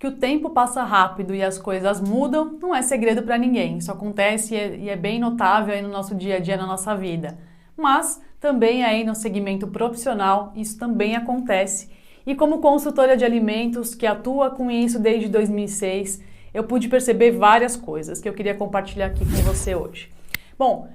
que o tempo passa rápido e as coisas mudam não é segredo para ninguém. Isso acontece e é bem notável aí no nosso dia a dia, na nossa vida. Mas também aí no segmento profissional isso também acontece. E como consultora de alimentos que atua com isso desde 2006, eu pude perceber várias coisas que eu queria compartilhar aqui com você hoje. Bom,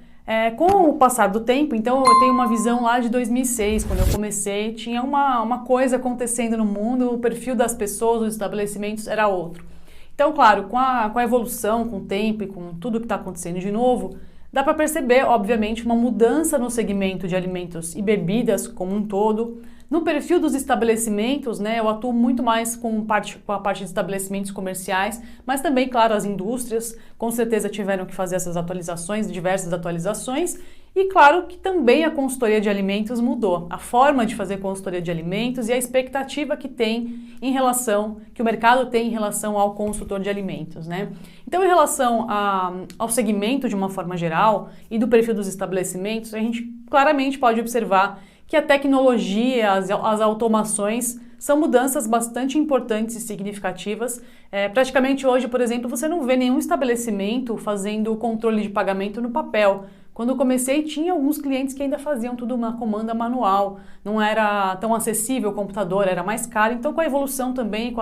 com o passar do tempo, então eu tenho uma visão lá de 2006, quando eu comecei, tinha uma coisa acontecendo no mundo, o perfil das pessoas, dos estabelecimentos era outro. Então, claro, com a evolução, com o tempo e com tudo que está acontecendo de novo, dá para perceber, obviamente, uma mudança no segmento de alimentos e bebidas como um todo. No perfil dos estabelecimentos, né, eu atuo muito mais com a parte de estabelecimentos comerciais, mas também, claro, as indústrias com certeza tiveram que fazer essas atualizações, diversas atualizações, e claro que também a consultoria de alimentos mudou, a forma de fazer consultoria de alimentos e a expectativa que o mercado tem em relação ao consultor de alimentos, né? Então, em relação ao segmento de uma forma geral e do perfil dos estabelecimentos, a gente claramente pode observar que a tecnologia, as automações são mudanças bastante importantes e significativas. Praticamente hoje, por exemplo, você não vê nenhum estabelecimento fazendo o controle de pagamento no papel. Quando eu comecei, tinha alguns clientes que ainda faziam tudo uma comanda manual, não era tão acessível o computador, era mais caro. Então, com a evolução também,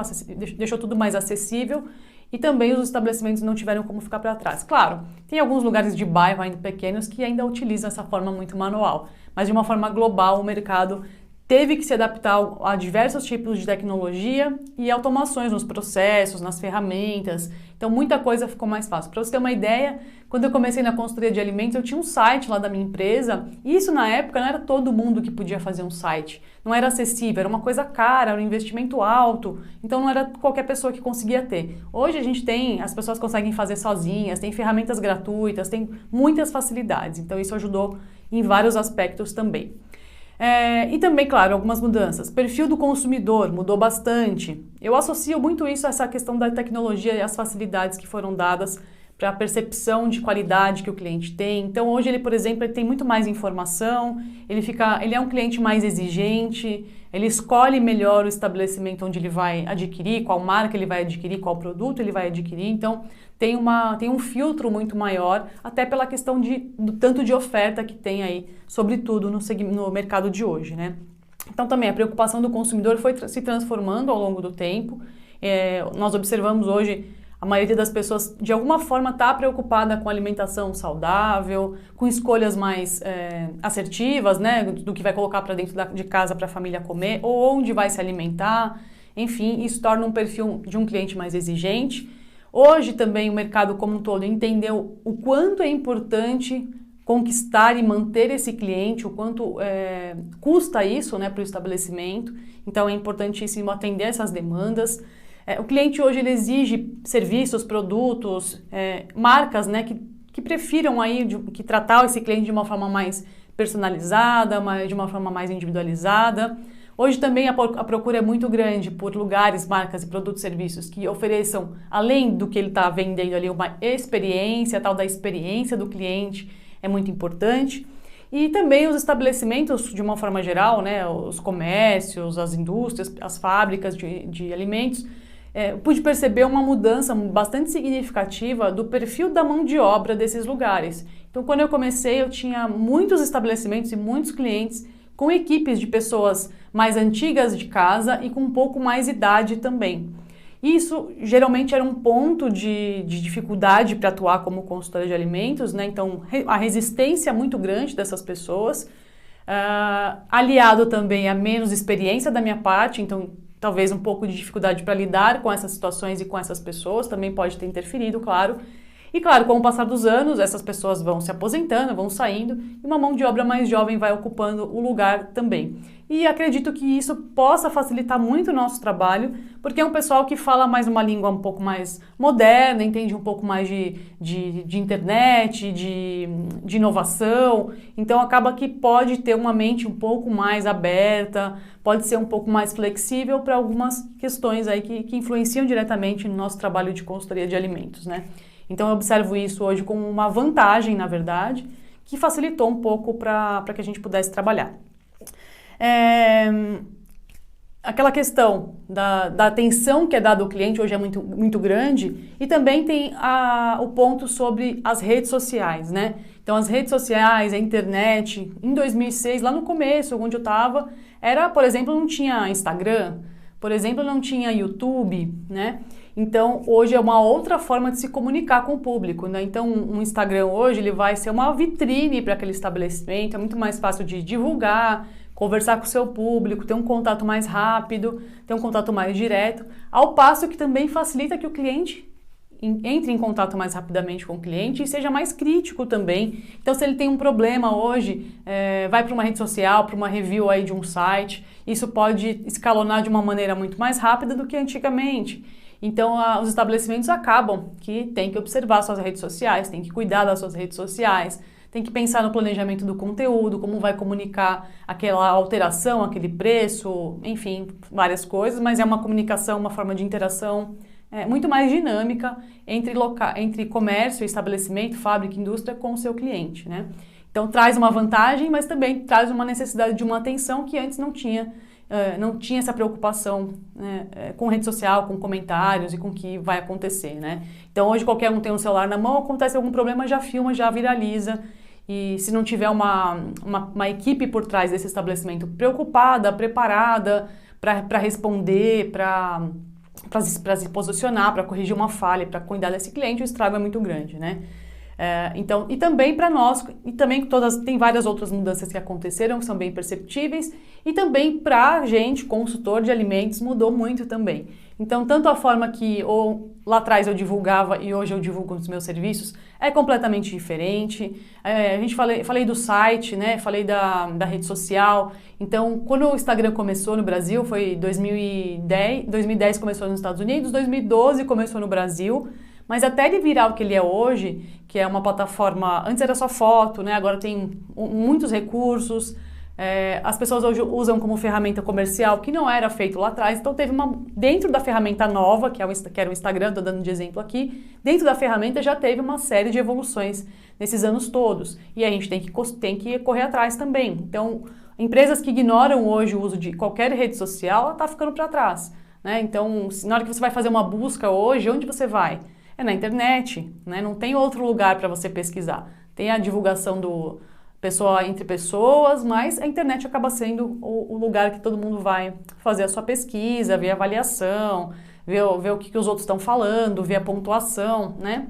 deixou tudo mais acessível e também os estabelecimentos não tiveram como ficar para trás. Claro, tem alguns lugares de bairro ainda pequenos que ainda utilizam essa forma muito manual, mas de uma forma global o mercado teve que se adaptar a diversos tipos de tecnologia e automações nos processos, nas ferramentas. Então, muita coisa ficou mais fácil. Para você ter uma ideia, quando eu comecei na consultoria de alimentos, eu tinha um site lá da minha empresa e isso, na época, não era todo mundo que podia fazer um site. Não era acessível, era uma coisa cara, era um investimento alto. Então, não era qualquer pessoa que conseguia ter. Hoje, as pessoas conseguem fazer sozinhas, tem ferramentas gratuitas, tem muitas facilidades. Então, isso ajudou em vários aspectos também. E também, claro, algumas mudanças. Perfil do consumidor mudou bastante. Eu associo muito isso a essa questão da tecnologia e as facilidades que foram dadas para a percepção de qualidade que o cliente tem. Então, hoje ele, por exemplo, ele tem muito mais informação, ele é um cliente mais exigente, ele escolhe melhor o estabelecimento onde ele vai adquirir, qual marca ele vai adquirir, qual produto ele vai adquirir. Então, tem um filtro muito maior, até pela questão do tanto de oferta que tem aí, sobretudo no mercado de hoje, né? Então, também a preocupação do consumidor foi se transformando ao longo do tempo. Nós observamos hoje a maioria das pessoas, de alguma forma, está preocupada com alimentação saudável, com escolhas mais assertivas, né, do que vai colocar para dentro de casa para a família comer, ou onde vai se alimentar. Enfim, isso torna um perfil de um cliente mais exigente. Hoje também o mercado como um todo entendeu o quanto é importante conquistar e manter esse cliente, o quanto custa isso, né, para o estabelecimento. Então é importantíssimo atender essas demandas. O cliente hoje ele exige serviços, produtos, marcas, né, que prefiram aí que tratar esse cliente de uma forma mais personalizada, de uma forma mais individualizada. Hoje também a procura é muito grande por lugares, marcas e produtos e serviços que ofereçam, além do que ele está vendendo ali, uma experiência, a tal da experiência do cliente é muito importante. E também os estabelecimentos, de uma forma geral, né, os comércios, as indústrias, as fábricas de alimentos, pude perceber uma mudança bastante significativa do perfil da mão de obra desses lugares. Então, quando eu comecei, eu tinha muitos estabelecimentos e muitos clientes com equipes de pessoas mais antigas de casa e com um pouco mais idade também. Isso geralmente era um ponto de dificuldade para atuar como consultora de alimentos, né? Então a resistência muito grande dessas pessoas, aliado também a menos experiência da minha parte, então talvez um pouco de dificuldade para lidar com essas situações e com essas pessoas, também pode ter interferido, claro. E claro, com o passar dos anos, essas pessoas vão se aposentando, vão saindo, e uma mão de obra mais jovem vai ocupando o lugar também. E acredito que isso possa facilitar muito o nosso trabalho, porque é um pessoal que fala mais uma língua um pouco mais moderna, entende um pouco mais de internet, de inovação, então acaba que pode ter uma mente um pouco mais aberta, pode ser um pouco mais flexível para algumas questões aí que influenciam diretamente no nosso trabalho de consultoria de alimentos, né? Então eu observo isso hoje como uma vantagem, na verdade, que facilitou um pouco para que a gente pudesse trabalhar. aquela questão da atenção que é dada ao cliente hoje é muito, muito grande, e também tem o ponto sobre as redes sociais, né? Então, as redes sociais, a internet, em 2006, lá no começo, onde eu estava, por exemplo, não tinha Instagram, por exemplo, não tinha YouTube, né? Então, hoje é uma outra forma de se comunicar com o público, né? Então, um Instagram hoje, ele vai ser uma vitrine para aquele estabelecimento, é muito mais fácil de divulgar, conversar com o seu público, ter um contato mais rápido, ter um contato mais direto, ao passo que também facilita que o cliente entre em contato mais rapidamente com o cliente e seja mais crítico também. Então, se ele tem um problema hoje, vai para uma rede social, para uma review aí de um site, isso pode escalonar de uma maneira muito mais rápida do que antigamente. Então, os estabelecimentos acabam que tem que observar suas redes sociais, tem que cuidar das suas redes sociais, tem que pensar no planejamento do conteúdo, como vai comunicar aquela alteração, aquele preço, enfim, várias coisas, mas é uma comunicação, uma forma de interação muito mais dinâmica entre comércio, estabelecimento, fábrica, indústria com o seu cliente, né? Então traz uma vantagem, mas também traz uma necessidade de uma atenção que antes não tinha essa preocupação, né, com rede social, com comentários e com o que vai acontecer, né? Então hoje qualquer um tem um celular na mão, acontece algum problema, já filma, já viraliza, e se não tiver uma equipe por trás desse estabelecimento preocupada, preparada para responder, para se posicionar, para corrigir uma falha, para cuidar desse cliente, o estrago é muito grande, né? Então, e também para nós, e também tem várias outras mudanças que aconteceram, que são bem perceptíveis, e também para a gente, consultor de alimentos, mudou muito também. Então, tanto a forma que lá atrás eu divulgava e hoje eu divulgo os meus serviços é completamente diferente. Falei do site, né? Falei da rede social. Então, quando o Instagram começou no Brasil, foi 2010 começou nos Estados Unidos, 2012 começou no Brasil. Mas até ele virar o que ele é hoje, que é uma plataforma, antes era só foto, né? Agora tem muitos recursos, as pessoas hoje usam como ferramenta comercial, que não era feito lá atrás, então teve dentro da ferramenta nova, que era o Instagram, estou dando de exemplo aqui, dentro da ferramenta já teve uma série de evoluções nesses anos todos, e a gente tem que correr atrás também. Então, empresas que ignoram hoje o uso de qualquer rede social, ela está ficando para trás, né? Então, na hora que você vai fazer uma busca hoje, onde você vai? É na internet, né? Não tem outro lugar para você pesquisar. Tem a divulgação entre pessoas, mas a internet acaba sendo o lugar que todo mundo vai fazer a sua pesquisa, ver a avaliação, ver o que os outros estão falando, ver a pontuação, né?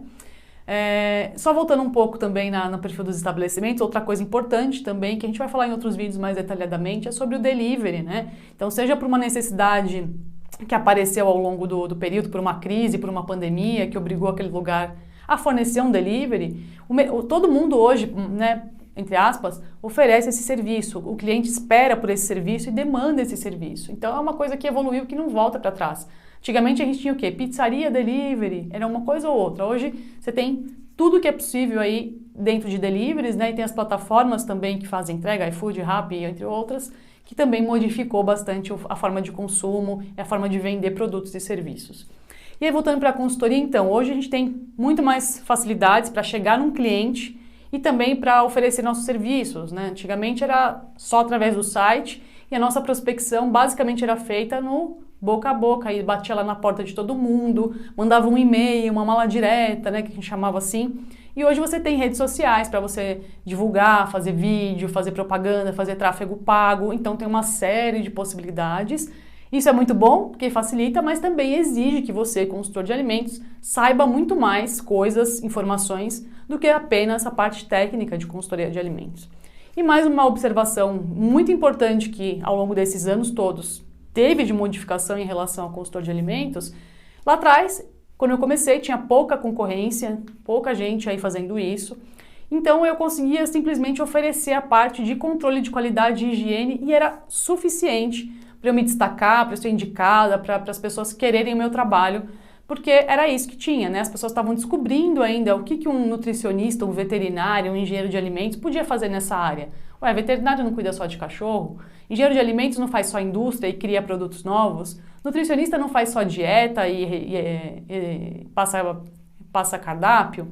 Só voltando um pouco também no perfil dos estabelecimentos, outra coisa importante também, que a gente vai falar em outros vídeos mais detalhadamente, é sobre o delivery, né? Então, seja por uma necessidade que apareceu ao longo do período, por uma crise, por uma pandemia, que obrigou aquele lugar a fornecer um delivery, todo mundo hoje, né, entre aspas, oferece esse serviço, o cliente espera por esse serviço e demanda esse serviço. Então é uma coisa que evoluiu, que não volta para trás. Antigamente a gente tinha o quê? Pizzaria, delivery, era uma coisa ou outra. Hoje você tem tudo que é possível aí dentro de deliveries, né, e tem as plataformas também que fazem entrega, iFood, Rappi, entre outras, que também modificou bastante a forma de consumo e a forma de vender produtos e serviços. E aí, voltando para a consultoria, então, hoje a gente tem muito mais facilidades para chegar num cliente e também para oferecer nossos serviços, né? Antigamente era só através do site e a nossa prospecção basicamente era feita no boca a boca, aí batia lá na porta de todo mundo, mandava um e-mail, uma mala direta, né, que a gente chamava assim. E hoje você tem redes sociais para você divulgar, fazer vídeo, fazer propaganda, fazer tráfego pago. Então tem uma série de possibilidades. Isso é muito bom, porque facilita, mas também exige que você, consultor de alimentos, saiba muito mais coisas, informações, do que apenas a parte técnica de consultoria de alimentos. E mais uma observação muito importante que ao longo desses anos todos teve de modificação em relação ao consultor de alimentos, lá atrás, quando eu comecei, tinha pouca concorrência, pouca gente aí fazendo isso. Então eu conseguia simplesmente oferecer a parte de controle de qualidade e higiene e era suficiente para eu me destacar, para eu ser indicada, para as pessoas quererem o meu trabalho, porque era isso que tinha, né? As pessoas estavam descobrindo ainda o que um nutricionista, um veterinário, um engenheiro de alimentos podia fazer nessa área. Ué, veterinário não cuida só de cachorro? Engenheiro de alimentos não faz só indústria e cria produtos novos? Nutricionista não faz só dieta e passa cardápio?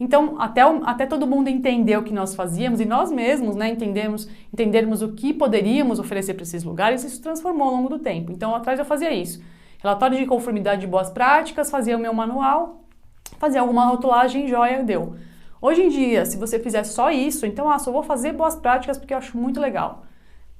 Então, até todo mundo entender o que nós fazíamos e nós mesmos, né, entendermos o que poderíamos oferecer para esses lugares, isso se transformou ao longo do tempo. Então, atrás eu fazia isso. Relatório de conformidade de boas práticas, fazia o meu manual, fazia alguma rotulagem, joia, deu. Hoje em dia, se você fizer só isso, então, só vou fazer boas práticas porque eu acho muito legal.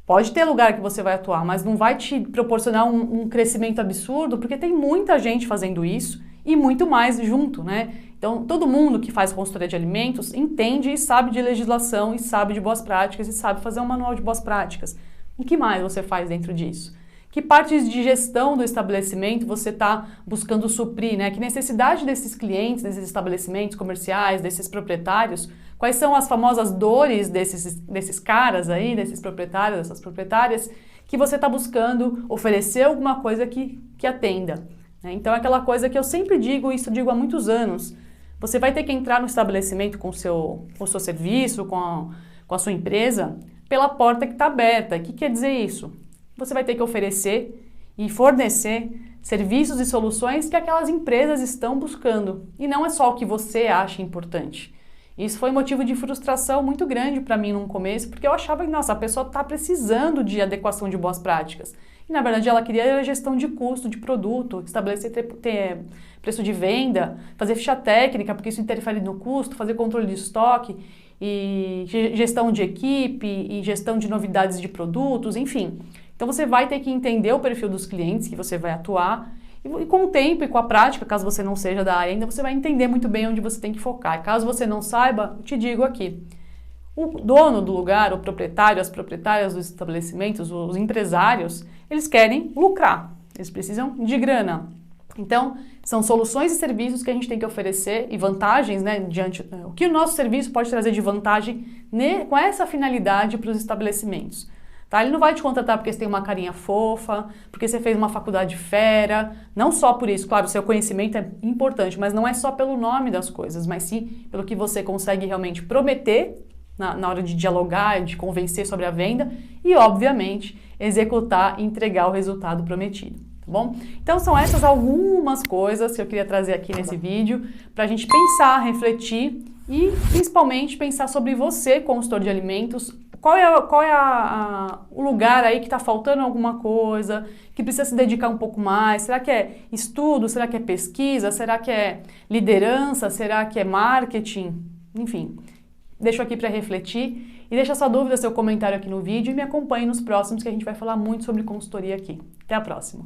Pode ter lugar que você vai atuar, mas não vai te proporcionar um crescimento absurdo, porque tem muita gente fazendo isso e muito mais junto, né? Então, todo mundo que faz consultoria de alimentos entende e sabe de legislação e sabe de boas práticas e sabe fazer um manual de boas práticas. O que mais você faz dentro disso? Que partes de gestão do estabelecimento você está buscando suprir, né? Que necessidade desses clientes, desses estabelecimentos comerciais, desses proprietários, quais são as famosas dores desses caras aí, desses proprietários, dessas proprietárias, que você está buscando oferecer alguma coisa que atenda, né? Então, é aquela coisa que eu sempre digo, isso digo há muitos anos, você vai ter que entrar no estabelecimento com o seu serviço, com a sua empresa, pela porta que está aberta. O que quer dizer isso? Você vai ter que oferecer e fornecer serviços e soluções que aquelas empresas estão buscando. E não é só o que você acha importante. Isso foi motivo de frustração muito grande para mim no começo, porque eu achava que, nossa, a pessoa está precisando de adequação de boas práticas. E, na verdade, ela queria gestão de custo de produto, estabelecer preço de venda, fazer ficha técnica, porque isso interfere no custo, fazer controle de estoque, e gestão de equipe, e gestão de novidades de produtos, enfim. Então, você vai ter que entender o perfil dos clientes que você vai atuar e com o tempo e com a prática, caso você não seja da área ainda, você vai entender muito bem onde você tem que focar. E caso você não saiba, eu te digo aqui, o dono do lugar, o proprietário, as proprietárias dos estabelecimentos, os empresários, eles querem lucrar, eles precisam de grana. Então, são soluções e serviços que a gente tem que oferecer e vantagens, né, o que o nosso serviço pode trazer de vantagem com essa finalidade para os estabelecimentos. Tá? Ele não vai te contratar porque você tem uma carinha fofa, porque você fez uma faculdade fera, não só por isso, claro, o seu conhecimento é importante, mas não é só pelo nome das coisas, mas sim pelo que você consegue realmente prometer na hora de dialogar, de convencer sobre a venda e, obviamente, executar e entregar o resultado prometido. Tá bom? Então são essas algumas coisas que eu queria trazer aqui nesse vídeo para a gente pensar, refletir e principalmente pensar sobre você, consultor de alimentos. Qual é o lugar aí que está faltando alguma coisa, que precisa se dedicar um pouco mais? Será que é estudo? Será que é pesquisa? Será que é liderança? Será que é marketing? Enfim, deixo aqui para refletir e deixa sua dúvida, seu comentário aqui no vídeo e me acompanhe nos próximos que a gente vai falar muito sobre consultoria aqui. Até a próxima!